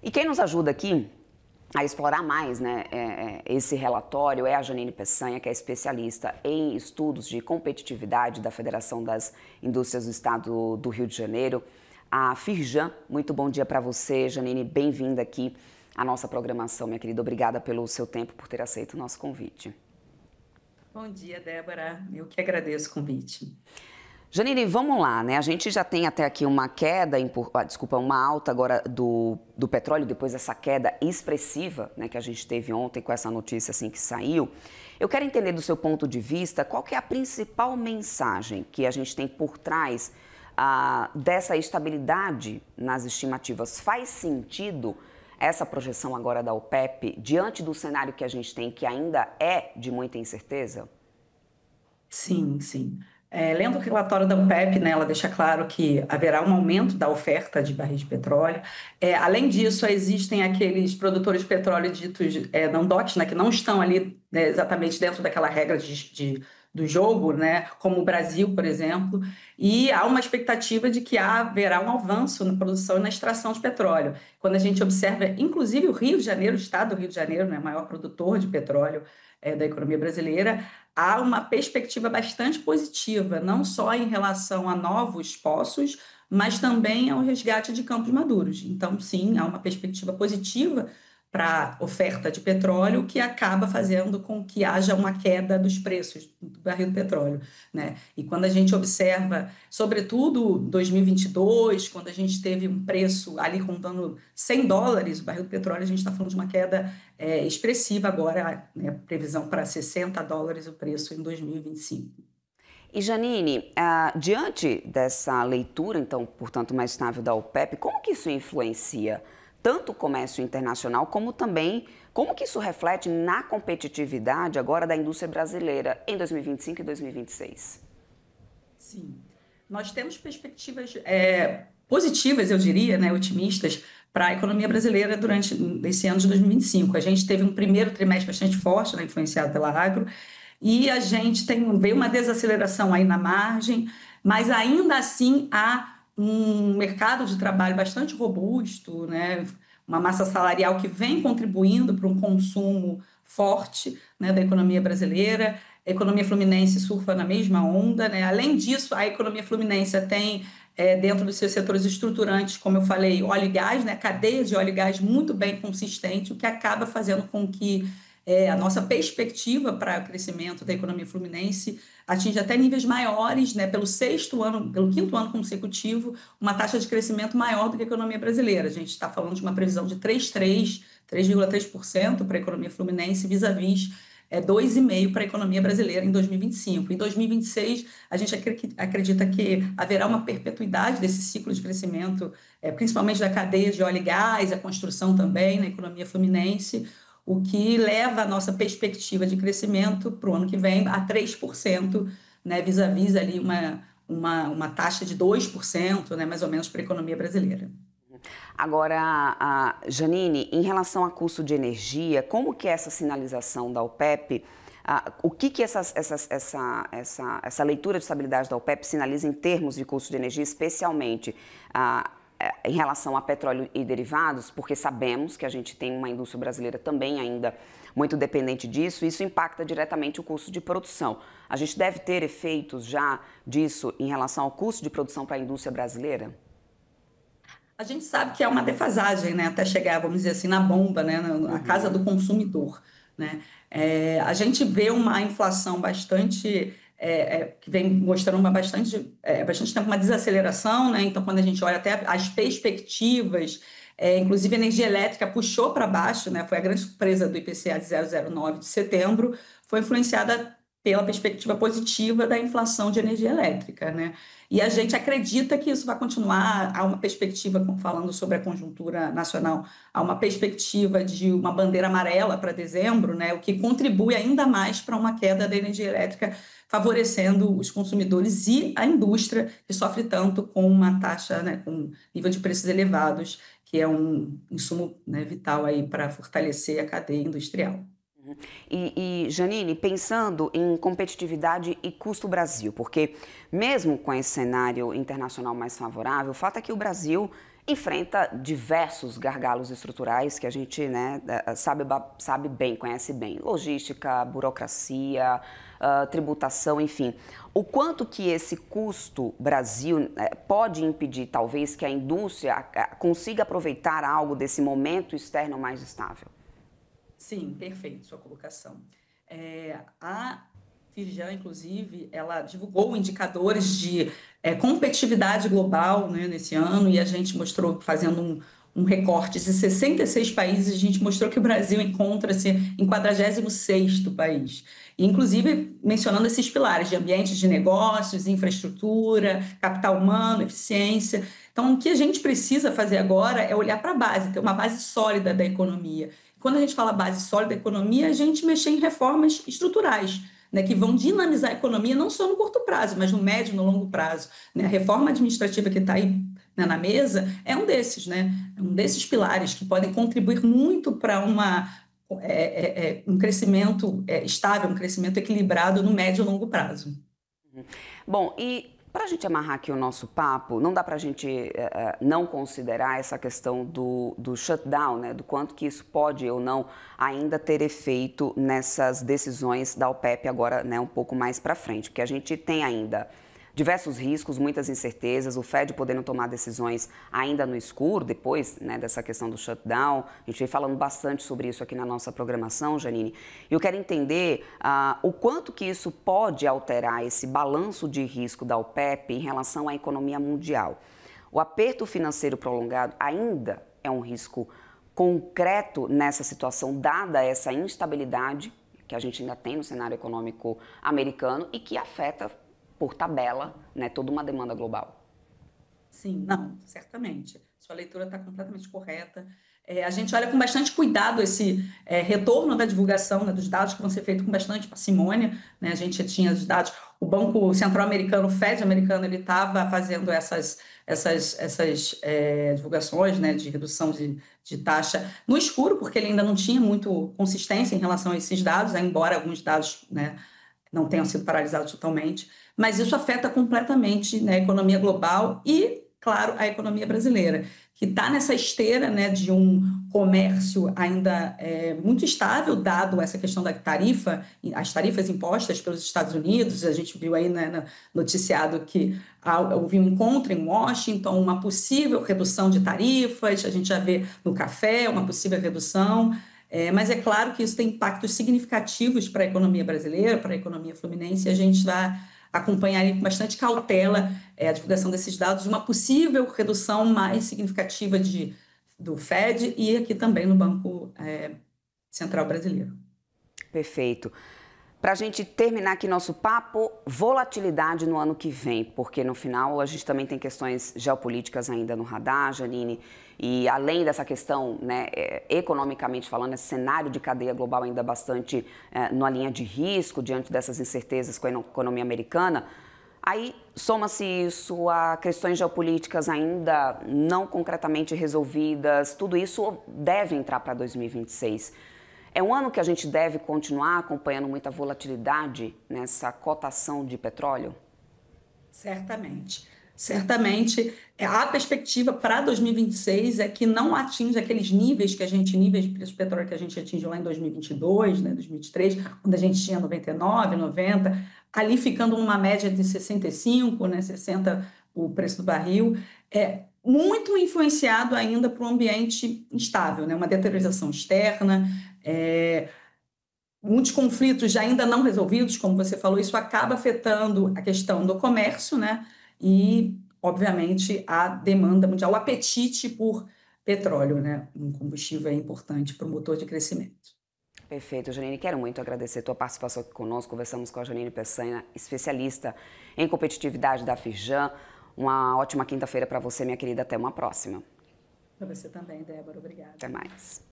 E quem nos ajuda aqui a explorar mais, né, esse relatório é a Janine Peçanha, que é especialista em estudos de competitividade da Federação das Indústrias do Estado do Rio de Janeiro, a Firjan. Muito bom dia para você, Janine, bem-vinda aqui à nossa programação, minha querida. Obrigada pelo seu tempo, por ter aceito o nosso convite. Bom dia, Débora. Eu que agradeço o convite. Janine, vamos lá, né? A gente já tem até aqui uma queda, uma alta agora do petróleo, depois dessa queda expressiva, né, que a gente teve ontem com essa notícia assim que saiu. Eu quero entender do seu ponto de vista qual que é a principal mensagem que a gente tem por trás dessa estabilidade nas estimativas. Faz sentido essa projeção agora da OPEP diante do cenário que a gente tem, que ainda é de muita incerteza? Sim, sim. Lendo o relatório da OPEP, né, ela deixa claro que haverá um aumento da oferta de barris de petróleo. Além disso, existem aqueles produtores de petróleo ditos não DOT, né, que não estão ali, né, exatamente dentro daquela regra do jogo, né, como o Brasil, por exemplo, e há uma expectativa de que haverá um avanço na produção e na extração de petróleo. Quando a gente observa, inclusive o Rio de Janeiro, o estado do Rio de Janeiro, né, maior produtor de petróleo da economia brasileira, há uma perspectiva bastante positiva, não só em relação a novos poços, mas também ao resgate de campos maduros. Então, sim, há uma perspectiva positiva para a oferta de petróleo, que acaba fazendo com que haja uma queda dos preços do barril do petróleo, né? E quando a gente observa, sobretudo 2022, quando a gente teve um preço ali rondando $100 o barril do petróleo, a gente está falando de uma queda expressiva agora, né? Previsão para $60 o preço em 2025. E Janine, diante dessa leitura, então, portanto, mais estável da OPEP, como que isso influencia tanto o comércio internacional, como também como que isso reflete na competitividade agora da indústria brasileira em 2025 e 2026? Sim, nós temos perspectivas positivas, eu diria, né, otimistas, para a economia brasileira durante esse ano de 2025. A gente teve um primeiro trimestre bastante forte, né, influenciado pela agro, e a gente veio uma desaceleração aí na margem, mas ainda assim há um mercado de trabalho bastante robusto, né? Uma massa salarial que vem contribuindo para um consumo forte, né, da economia brasileira. A economia fluminense surfa na mesma onda, né? Além disso, a economia fluminense tem dentro dos seus setores estruturantes, como eu falei, óleo e gás, né? Cadeia de óleo e gás muito bem consistente, o que acaba fazendo com que a nossa perspectiva para o crescimento da economia fluminense atinge até níveis maiores, né, pelo quinto ano consecutivo, uma taxa de crescimento maior do que a economia brasileira. A gente está falando de uma previsão de 3,3% para a economia fluminense, vis-à-vis 2,5% para a economia brasileira em 2025. Em 2026, a gente acredita que haverá uma perpetuidade desse ciclo de crescimento, principalmente da cadeia de óleo e gás, a construção também na economia fluminense, o que leva a nossa perspectiva de crescimento para o ano que vem a 3%, né, vis-à-vis ali uma taxa de 2%, né, mais ou menos, para a economia brasileira. Agora, Janine, em relação a custo de energia, como que é essa sinalização da OPEP, o que essa leitura de estabilidade da OPEP sinaliza em termos de custo de energia, especialmente em relação a petróleo e derivados, porque sabemos que a gente tem uma indústria brasileira também ainda muito dependente disso, e isso impacta diretamente o custo de produção. A gente deve ter efeitos já disso em relação ao custo de produção para a indústria brasileira? A gente sabe que é uma defasagem, né, até chegar, vamos dizer assim, na bomba, né, na casa do consumidor, né? A gente vê uma inflação bastante que vem mostrando bastante tempo uma desaceleração, né? Então, quando a gente olha até as perspectivas, inclusive a energia elétrica puxou para baixo, né? Foi a grande surpresa do IPCA de 0,09 de setembro, foi influenciada pela perspectiva positiva da inflação de energia elétrica, né? E a gente acredita que isso vai continuar. Há uma perspectiva, falando sobre a conjuntura nacional, há uma perspectiva de uma bandeira amarela para dezembro, né? O que contribui ainda mais para uma queda da energia elétrica, favorecendo os consumidores e a indústria, que sofre tanto com uma taxa, né, com nível de preços elevados, que é um insumo, né, vital aí para fortalecer a cadeia industrial. E, Janine, pensando em competitividade e custo Brasil, porque mesmo com esse cenário internacional mais favorável, o fato é que o Brasil enfrenta diversos gargalos estruturais que a gente, né, sabe bem, conhece bem. Logística, burocracia, tributação, enfim. O quanto que esse custo Brasil pode impedir, talvez, que a indústria consiga aproveitar algo desse momento externo mais estável? Sim, perfeito sua colocação. A Firjan, inclusive, ela divulgou indicadores de competitividade global, né, nesse ano, e a gente mostrou, fazendo um recorte de 66 países, a gente mostrou que o Brasil encontra-se em 46º país. E, inclusive, mencionando esses pilares de ambiente de negócios, infraestrutura, capital humano, eficiência. Então, o que a gente precisa fazer agora é olhar para a base, ter uma base sólida da economia. Quando a gente fala base sólida da economia, a gente mexer em reformas estruturais, né, que vão dinamizar a economia não só no curto prazo, mas no médio e no longo prazo. Né? A reforma administrativa que está aí, né, na mesa é um desses, né? Um desses pilares que podem contribuir muito para um crescimento estável, um crescimento equilibrado no médio e longo prazo. Bom, e para a gente amarrar aqui o nosso papo, não dá para a gente não considerar essa questão do shutdown, né? Do quanto que isso pode ou não ainda ter efeito nessas decisões da OPEP agora, né, um pouco mais para frente, porque a gente tem ainda diversos riscos, muitas incertezas, o Fed podendo tomar decisões ainda no escuro, depois, né, dessa questão do shutdown. A gente vem falando bastante sobre isso aqui na nossa programação, Janine. E eu quero entender o quanto que isso pode alterar esse balanço de risco da OPEP em relação à economia mundial. O aperto financeiro prolongado ainda é um risco concreto nessa situação, dada essa instabilidade que a gente ainda tem no cenário econômico americano e que afeta por tabela, né, toda uma demanda global. Sim, não, certamente. Sua leitura está completamente correta. A gente olha com bastante cuidado esse retorno da divulgação, né, dos dados que vão ser feitos com bastante parcimônia. Né? A gente tinha os dados, o Banco Central Americano, o Fed americano, ele estava fazendo essas divulgações, né, de redução de taxa no escuro, porque ele ainda não tinha muito consistência em relação a esses dados, né, embora alguns dados, né, não tenham sido paralisados totalmente, mas isso afeta completamente, né, a economia global e, claro, a economia brasileira, que está nessa esteira, né, de um comércio ainda muito estável, dado essa questão da tarifa, as tarifas impostas pelos Estados Unidos. A gente viu aí, né, no noticiado que houve um encontro em Washington, uma possível redução de tarifas, a gente já vê no café uma possível redução. Mas é claro que isso tem impactos significativos para a economia brasileira, para a economia fluminense, e a gente vai acompanhar com bastante cautela a divulgação desses dados de uma possível redução mais significativa do Fed e aqui também no Banco Central Brasileiro. Perfeito. Para a gente terminar aqui nosso papo, volatilidade no ano que vem, porque no final a gente também tem questões geopolíticas ainda no radar, Janine, e além dessa questão, né, economicamente falando, esse cenário de cadeia global ainda bastante numa linha de risco diante dessas incertezas com a economia americana, aí soma-se isso a questões geopolíticas ainda não concretamente resolvidas, tudo isso deve entrar para 2026. É um ano que a gente deve continuar acompanhando muita volatilidade nessa cotação de petróleo? Certamente. Certamente, a perspectiva para 2026 é que não atinja aqueles níveis níveis de preço de petróleo que a gente atingiu lá em 2022, né, 2023, quando a gente tinha 99, 90, ali ficando numa média de 65, né, 60 o preço do barril, muito influenciado ainda por um ambiente instável, né, uma deterioração externa, muitos conflitos ainda não resolvidos, como você falou, isso acaba afetando a questão do comércio, né? E, obviamente, a demanda mundial, o apetite por petróleo, né? Um combustível importante para o motor de crescimento. Perfeito, Janine. Quero muito agradecer a tua participação aqui conosco. Conversamos com a Janine Peçanha, especialista em competitividade da Firjan. Uma ótima quinta-feira para você, minha querida. Até uma próxima. Para você também, Débora. Obrigada. Até mais.